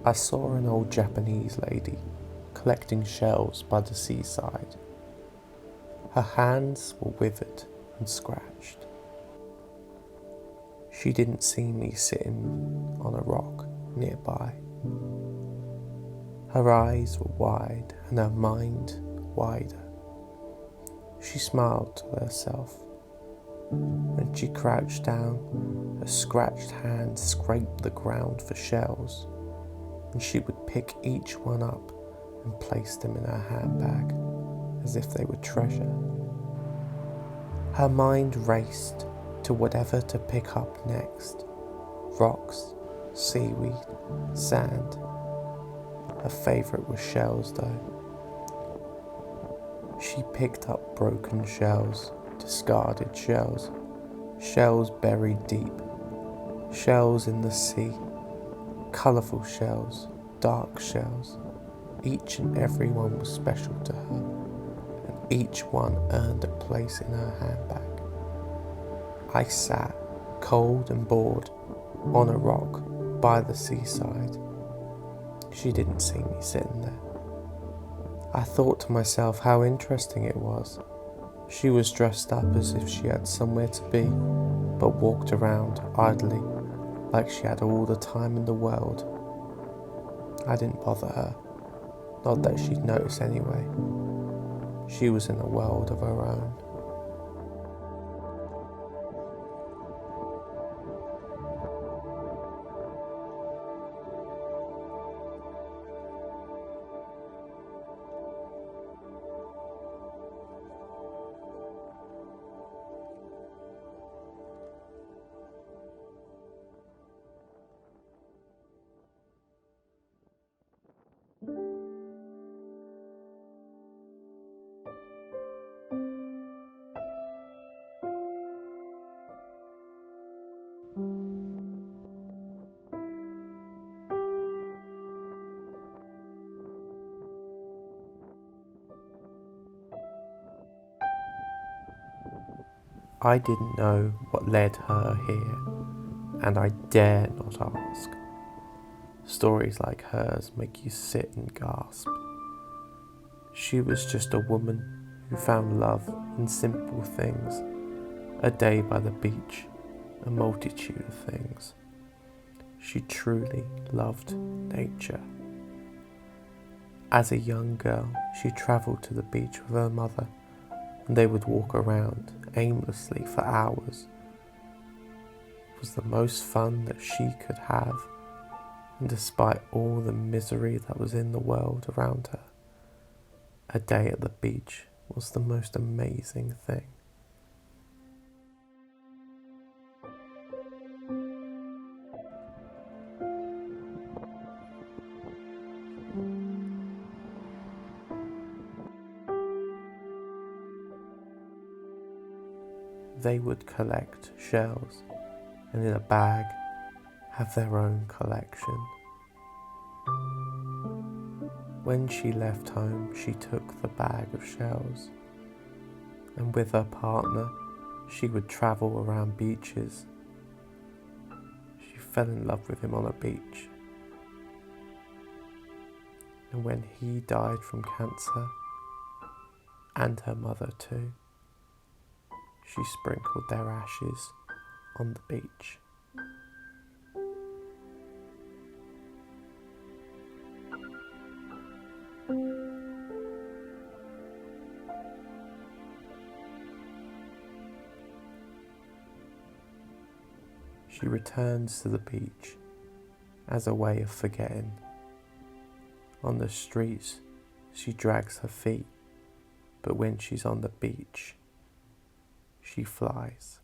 I saw an old Japanese lady collecting shells by the seaside. Her hands were withered and scratched. She didn't see me sitting on a rock nearby. Her eyes were wide and her mind wider. She smiled to herself. When she crouched down, her scratched hands scraped the ground for shells, and she would pick each one up and place them in her handbag as if they were treasure. Her mind raced to whatever to pick up next: rocks, seaweed, sand. Her favourite was shells though. She picked up broken shells, discarded shells, shells buried deep, shells in the sea, colourful shells, dark shells. Each and every one was special to her, and each one earned a place in her handbag. I sat, cold and bored, on a rock by the seaside. She didn't see me sitting there. I thought to myself how interesting it was. She was dressed up as if she had somewhere to be, but walked around idly, like she had all the time in the world. I didn't bother her, not that she'd notice anyway. She was in a world of her own. I didn't know what led her here, and I dare not ask. Stories like hers make you sit and gasp. She was just a woman who found love in simple things, a day by the beach, a multitude of things. She truly loved nature. As a young girl, she travelled to the beach with her mother, and they would walk around aimlessly for hours. It was the most fun that she could have, and despite all the misery that was in the world around her, a day at the beach was the most amazing thing. They would collect shells and in a bag have their own collection. When she left home, she took the bag of shells, and with her partner, she would travel around beaches. She fell in love with him on a beach. And when he died from cancer, and her mother too, she sprinkled their ashes on the beach. She returns to the beach as a way of forgetting. On the streets, she drags her feet, but when she's on the beach, she flies.